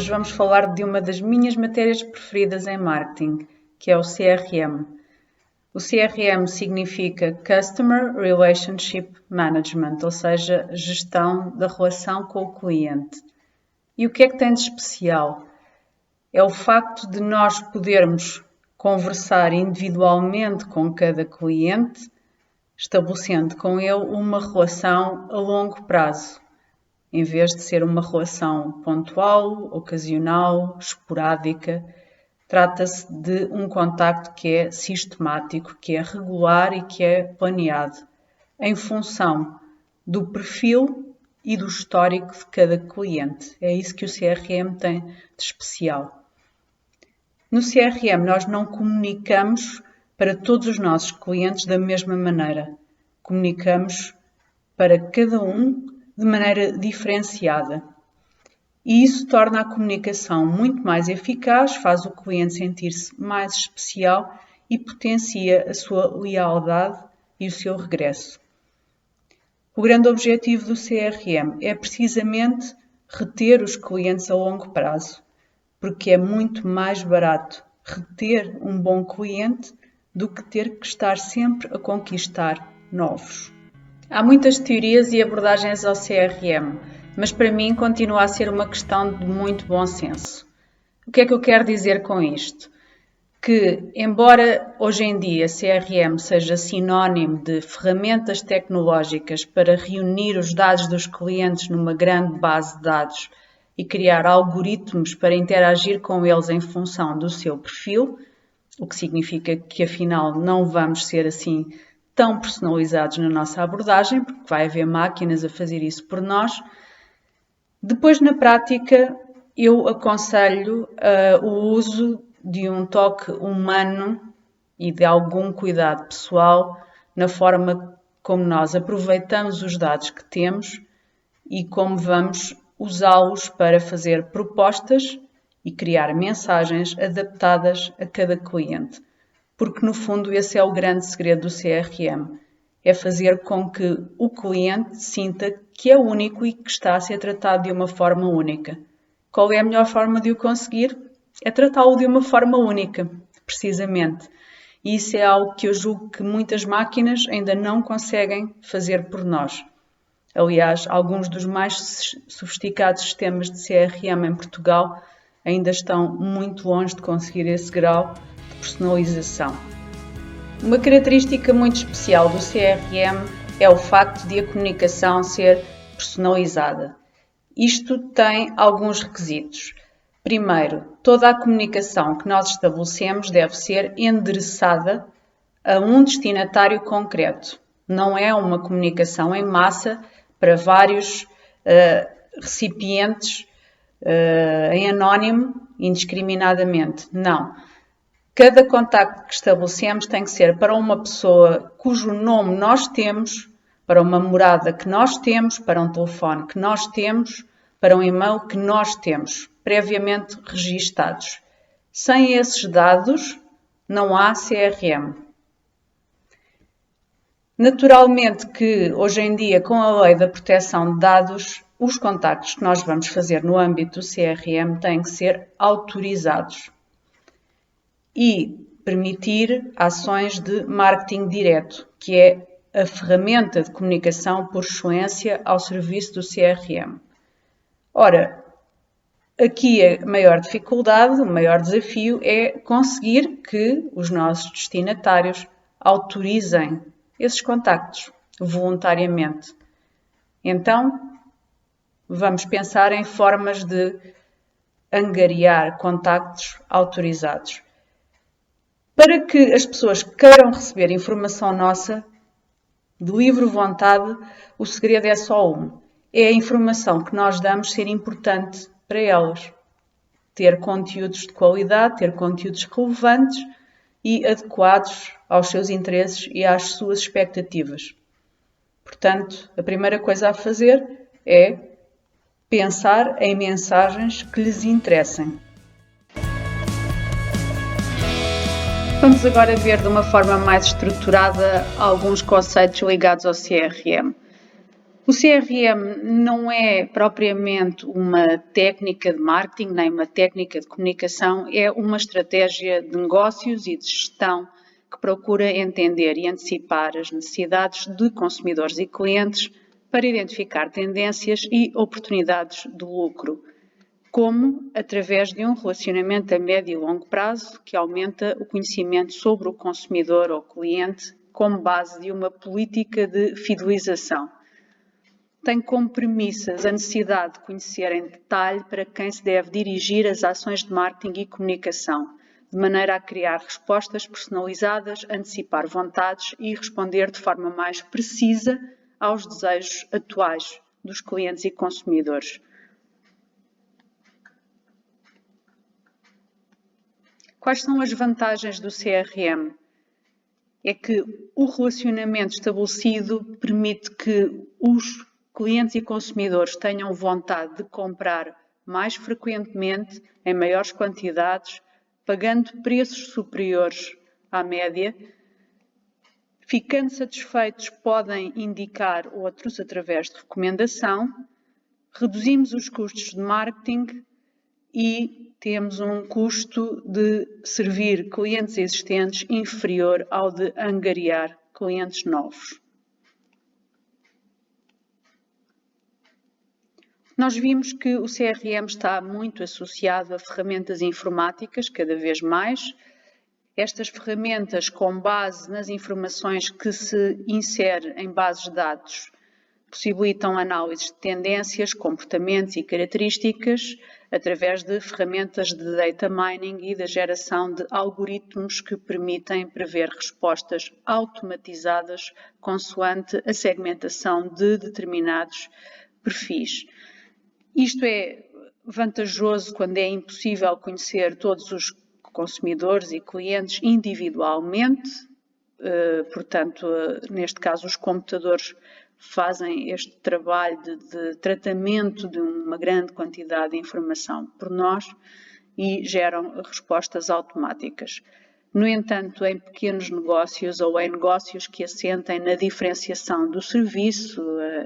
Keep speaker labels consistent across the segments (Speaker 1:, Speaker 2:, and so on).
Speaker 1: Hoje vamos falar de uma das minhas matérias preferidas em marketing, que é o CRM. O CRM significa Customer Relationship Management, ou seja, gestão da relação com o cliente. E o que é que tem de especial? É o facto de nós podermos conversar individualmente com cada cliente, estabelecendo com ele uma relação a longo prazo, em vez de ser uma relação pontual, ocasional, esporádica. Trata-se de um contacto que é sistemático, que é regular e que é planeado, em função do perfil e do histórico de cada cliente. É isso que o CRM tem de especial. No CRM nós não comunicamos para todos os nossos clientes da mesma maneira. Comunicamos para cada um de maneira diferenciada. E isso torna a comunicação muito mais eficaz, faz o cliente sentir-se mais especial e potencia a sua lealdade e o seu regresso. O grande objetivo do CRM é precisamente reter os clientes a longo prazo, porque é muito mais barato reter um bom cliente do que ter que estar sempre a conquistar novos. Há muitas teorias e abordagens ao CRM, mas para mim continua a ser uma questão de muito bom senso. O que é que eu quero dizer com isto? Que, embora hoje em dia CRM seja sinónimo de ferramentas tecnológicas para reunir os dados dos clientes numa grande base de dados e criar algoritmos para interagir com eles em função do seu perfil, o que significa que afinal não vamos ser assim tão personalizados na nossa abordagem, porque vai haver máquinas a fazer isso por nós. Depois, na prática, eu aconselho o uso de um toque humano e de algum cuidado pessoal na forma como nós aproveitamos os dados que temos e como vamos usá-los para fazer propostas e criar mensagens adaptadas a cada cliente. Porque, no fundo, esse é o grande segredo do CRM. É fazer com que o cliente sinta que é único e que está a ser tratado de uma forma única. Qual é a melhor forma de o conseguir? É tratá-lo de uma forma única, precisamente. E isso é algo que eu julgo que muitas máquinas ainda não conseguem fazer por nós. Aliás, alguns dos mais sofisticados sistemas de CRM em Portugal ainda estão muito longe de conseguir esse grau de personalização. Uma característica muito especial do CRM é o facto de a comunicação ser personalizada. Isto tem alguns requisitos. Primeiro, toda a comunicação que nós estabelecemos deve ser endereçada a um destinatário concreto. Não é uma comunicação em massa para vários recipientes em anónimo, indiscriminadamente. Não. Cada contacto que estabelecemos tem que ser para uma pessoa cujo nome nós temos, para uma morada que nós temos, para um telefone que nós temos, para um e-mail que nós temos, previamente registados. Sem esses dados, não há CRM. Naturalmente que, hoje em dia, com a lei da proteção de dados, os contactos que nós vamos fazer no âmbito do CRM têm que ser autorizados e permitir ações de marketing direto, que é a ferramenta de comunicação por excelência ao serviço do CRM. Ora, aqui a maior dificuldade, o maior desafio é conseguir que os nossos destinatários autorizem esses contactos voluntariamente. Então, vamos pensar em formas de angariar contactos autorizados. Para que as pessoas queiram receber informação nossa, de livre vontade, o segredo é só um. É a informação que nós damos ser importante para elas. Ter conteúdos de qualidade, ter conteúdos relevantes e adequados aos seus interesses e às suas expectativas. Portanto, a primeira coisa a fazer é pensar em mensagens que lhes interessem. Vamos agora ver de uma forma mais estruturada alguns conceitos ligados ao CRM. O CRM não é propriamente uma técnica de marketing, nem uma técnica de comunicação, é uma estratégia de negócios e de gestão que procura entender e antecipar as necessidades de consumidores e clientes para identificar tendências e oportunidades de lucro, como através de um relacionamento a médio e longo prazo que aumenta o conhecimento sobre o consumidor ou cliente como base de uma política de fidelização. Tem como premissas a necessidade de conhecer em detalhe para quem se deve dirigir as ações de marketing e comunicação, de maneira a criar respostas personalizadas, antecipar vontades e responder de forma mais precisa aos desejos atuais dos clientes e consumidores. Quais são as vantagens do CRM? É que o relacionamento estabelecido permite que os clientes e consumidores tenham vontade de comprar mais frequentemente, em maiores quantidades, pagando preços superiores à média. Ficando satisfeitos, podem indicar outros através de recomendação. Reduzimos os custos de marketing e temos um custo de servir clientes existentes inferior ao de angariar clientes novos. Nós vimos que o CRM está muito associado a ferramentas informáticas, cada vez mais. Estas ferramentas, com base nas informações que se insere em bases de dados, possibilitam análises de tendências, comportamentos e características através de ferramentas de data mining e da geração de algoritmos que permitem prever respostas automatizadas consoante a segmentação de determinados perfis. Isto é vantajoso quando é impossível conhecer todos os consumidores e clientes individualmente, portanto, neste caso, os computadores fazem este trabalho de tratamento de uma grande quantidade de informação por nós e geram respostas automáticas. No entanto, em pequenos negócios ou em negócios que assentem na diferenciação do serviço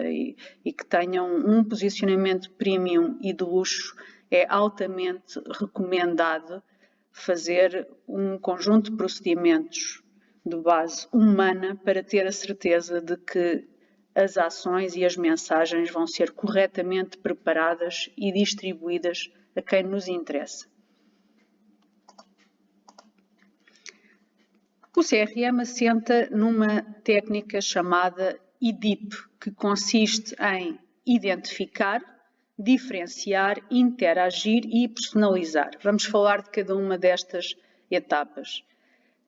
Speaker 1: e que tenham um posicionamento premium e de luxo, é altamente recomendado fazer um conjunto de procedimentos de base humana para ter a certeza de que as ações e as mensagens vão ser corretamente preparadas e distribuídas a quem nos interessa. O CRM assenta numa técnica chamada IDIP, que consiste em identificar, diferenciar, interagir e personalizar. Vamos falar de cada uma destas etapas.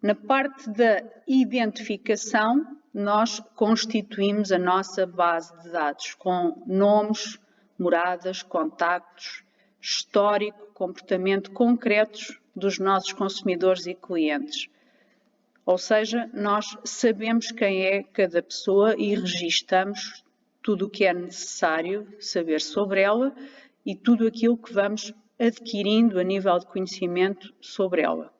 Speaker 1: Na parte da identificação, nós constituímos a nossa base de dados com nomes, moradas, contactos, histórico, comportamento concretos dos nossos consumidores e clientes. Ou seja, nós sabemos quem é cada pessoa e registamos tudo o que é necessário saber sobre ela e tudo aquilo que vamos adquirindo a nível de conhecimento sobre ela.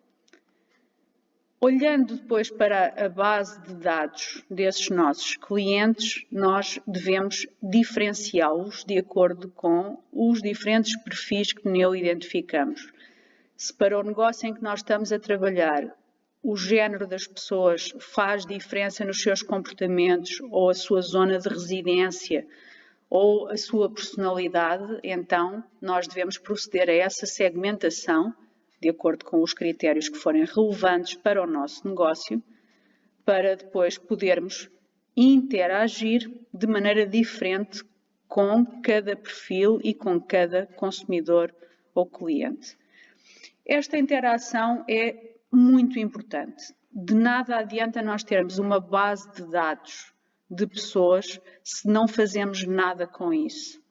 Speaker 1: Olhando depois para a base de dados desses nossos clientes, nós devemos diferenciá-los de acordo com os diferentes perfis que nele identificamos. Se para o negócio em que nós estamos a trabalhar, o género das pessoas faz diferença nos seus comportamentos ou a sua zona de residência ou a sua personalidade, então nós devemos proceder a essa segmentação de acordo com os critérios que forem relevantes para o nosso negócio, para depois podermos interagir de maneira diferente com cada perfil e com cada consumidor ou cliente. Esta interação é muito importante. De nada adianta nós termos uma base de dados de pessoas se não fazemos nada com isso.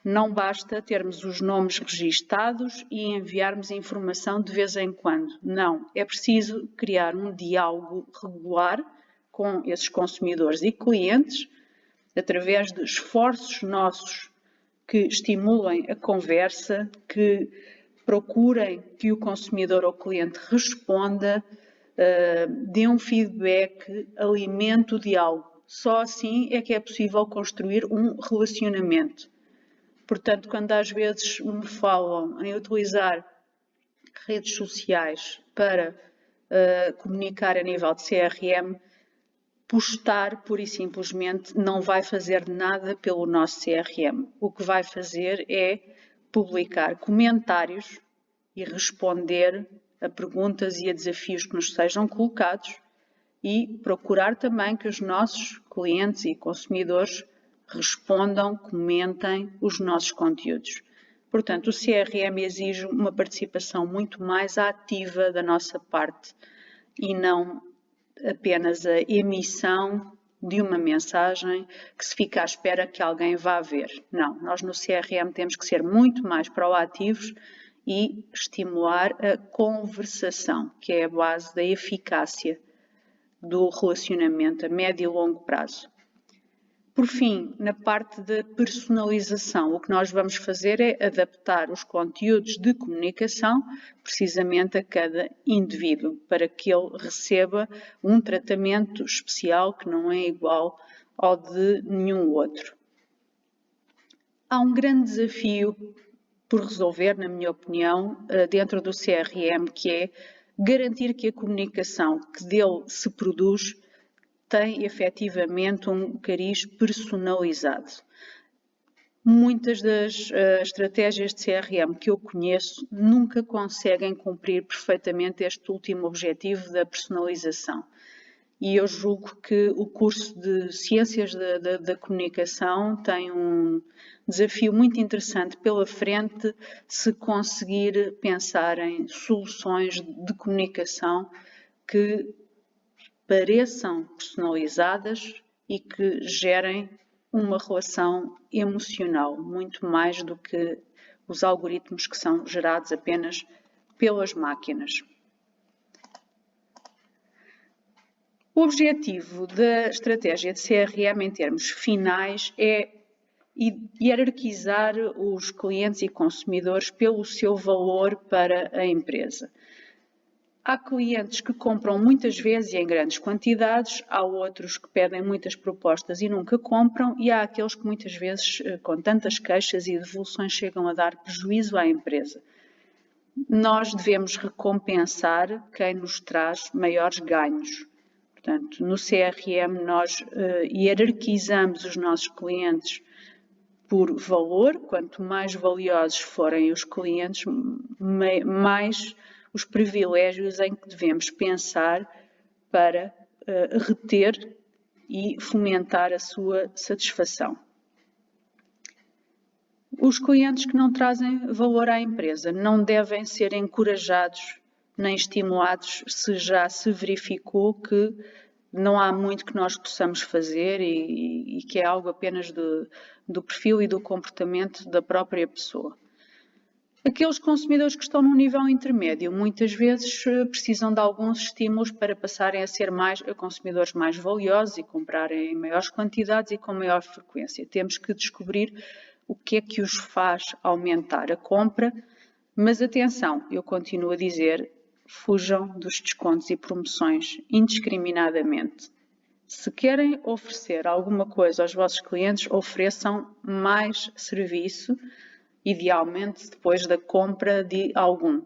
Speaker 1: Não basta termos os nomes registados e enviarmos informação de vez em quando. Não, é preciso criar um diálogo regular com esses consumidores e clientes, através de esforços nossos que estimulem a conversa, que procurem que o consumidor ou cliente responda, dê um feedback, alimente o diálogo. Só assim é que é possível construir um relacionamento. Portanto, quando às vezes me falam em utilizar redes sociais para comunicar a nível de CRM, postar pura e simplesmente não vai fazer nada pelo nosso CRM. O que vai fazer é publicar comentários e responder a perguntas e a desafios que nos sejam colocados e procurar também que os nossos clientes e consumidores respondam, comentem os nossos conteúdos. Portanto, o CRM exige uma participação muito mais ativa da nossa parte e não apenas a emissão de uma mensagem que se fica à espera que alguém vá ver. Não, nós no CRM temos que ser muito mais proativos e estimular a conversação, que é a base da eficácia do relacionamento a médio e longo prazo. Por fim, na parte da personalização, o que nós vamos fazer é adaptar os conteúdos de comunicação precisamente a cada indivíduo, para que ele receba um tratamento especial que não é igual ao de nenhum outro. Há um grande desafio por resolver, na minha opinião, dentro do CRM, que é garantir que a comunicação que dele se produz tem efetivamente um cariz personalizado. Muitas das estratégias de CRM que eu conheço nunca conseguem cumprir perfeitamente este último objetivo da personalização. E eu julgo que o curso de Ciências da Comunicação tem um desafio muito interessante pela frente se conseguir pensar em soluções de comunicação que pareçam personalizadas e que gerem uma relação emocional, muito mais do que os algoritmos que são gerados apenas pelas máquinas. O objetivo da estratégia de CRM em termos finais é hierarquizar os clientes e consumidores pelo seu valor para a empresa. Há clientes que compram muitas vezes e em grandes quantidades, há outros que pedem muitas propostas e nunca compram, e há aqueles que muitas vezes, com tantas queixas e devoluções, chegam a dar prejuízo à empresa. Nós devemos recompensar quem nos traz maiores ganhos. Portanto, no CRM nós hierarquizamos os nossos clientes por valor. Quanto mais valiosos forem os clientes, mais os privilégios em que devemos pensar para reter e fomentar a sua satisfação. Os clientes que não trazem valor à empresa não devem ser encorajados nem estimulados se já se verificou que não há muito que nós possamos fazer e que é algo apenas do perfil e do comportamento da própria pessoa. Aqueles consumidores que estão num nível intermédio muitas vezes precisam de alguns estímulos para passarem a ser consumidores mais valiosos e comprarem em maiores quantidades e com maior frequência. Temos que descobrir o que é que os faz aumentar a compra, mas atenção, eu continuo a dizer, fujam dos descontos e promoções indiscriminadamente. Se querem oferecer alguma coisa aos vossos clientes, ofereçam mais serviço, idealmente depois da compra de algum.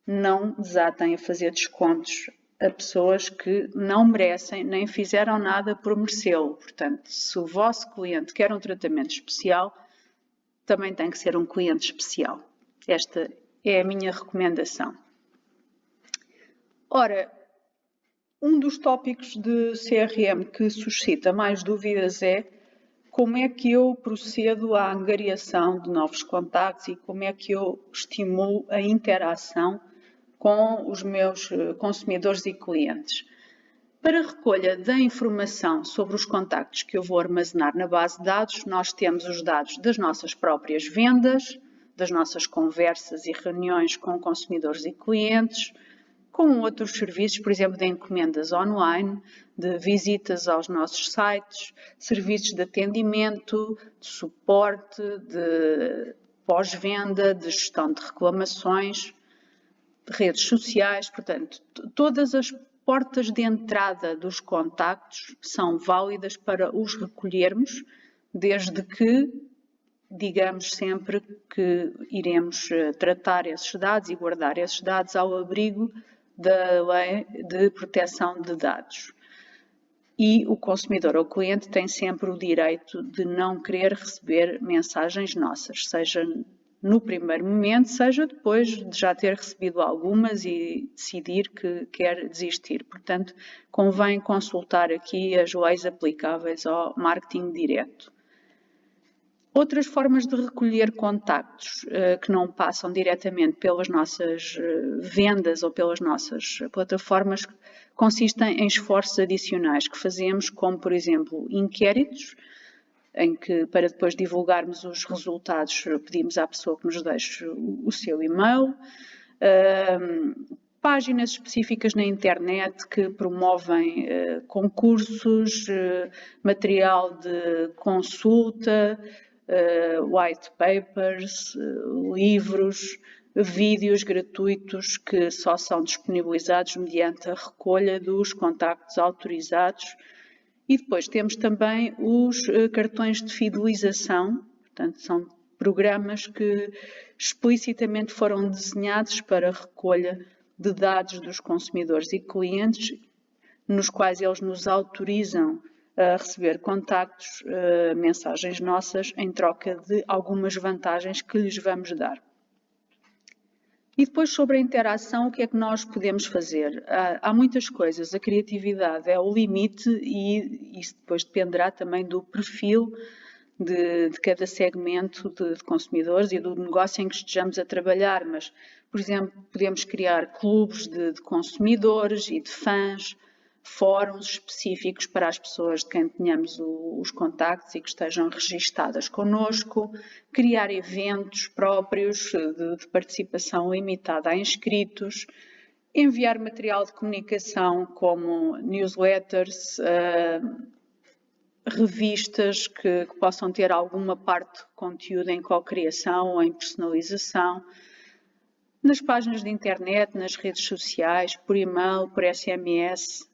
Speaker 1: Não desatem a fazer descontos a pessoas que não merecem nem fizeram nada por merecê-lo. Portanto, se o vosso cliente quer um tratamento especial, também tem que ser um cliente especial. Esta é a minha recomendação. Ora, um dos tópicos de CRM que suscita mais dúvidas é como é que eu procedo à angariação de novos contactos e como é que eu estimulo a interação com os meus consumidores e clientes. Para a recolha da informação sobre os contactos que eu vou armazenar na base de dados, nós temos os dados das nossas próprias vendas, das nossas conversas e reuniões com consumidores e clientes, com outros serviços, por exemplo, de encomendas online, de visitas aos nossos sites, serviços de atendimento, de suporte, de pós-venda, de gestão de reclamações, redes sociais, portanto, todas as portas de entrada dos contactos são válidas para os recolhermos, desde que digamos sempre que iremos tratar esses dados e guardar esses dados ao abrigo da Lei de Proteção de Dados. E o consumidor ou cliente tem sempre o direito de não querer receber mensagens nossas, seja no primeiro momento, seja depois de já ter recebido algumas e decidir que quer desistir. Portanto, convém consultar aqui as leis aplicáveis ao marketing direto. Outras formas de recolher contactos que não passam diretamente pelas nossas vendas ou pelas nossas plataformas consistem em esforços adicionais que fazemos, como por exemplo inquéritos, em que para depois divulgarmos os resultados pedimos à pessoa que nos deixe o seu e-mail, páginas específicas na internet que promovem concursos, material de consulta, white papers, livros, vídeos gratuitos que só são disponibilizados mediante a recolha dos contactos autorizados. E depois temos também os cartões de fidelização, portanto são programas que explicitamente foram desenhados para a recolha de dados dos consumidores e clientes, nos quais eles nos autorizam a receber contactos, mensagens nossas, em troca de algumas vantagens que lhes vamos dar. E depois sobre a interação, o que é que nós podemos fazer? Há muitas coisas, a criatividade é o limite e isso depois dependerá também do perfil de cada segmento de consumidores e do negócio em que estejamos a trabalhar, mas, por exemplo, podemos criar clubes de consumidores e de fãs, fóruns específicos para as pessoas de quem tenhamos os contactos e que estejam registadas connosco, criar eventos próprios de participação limitada a inscritos, enviar material de comunicação como newsletters, revistas que possam ter alguma parte de conteúdo em co-criação ou em personalização, nas páginas de internet, nas redes sociais, por e-mail, por SMS,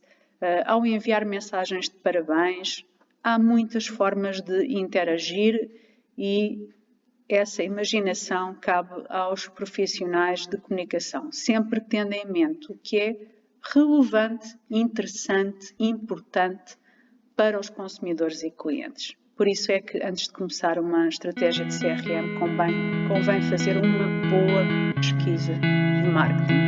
Speaker 1: ao enviar mensagens de parabéns. Há muitas formas de interagir e essa imaginação cabe aos profissionais de comunicação, sempre tendo em mente o que é relevante, interessante, importante para os consumidores e clientes. Por isso é que antes de começar uma estratégia de CRM convém fazer uma boa pesquisa de marketing.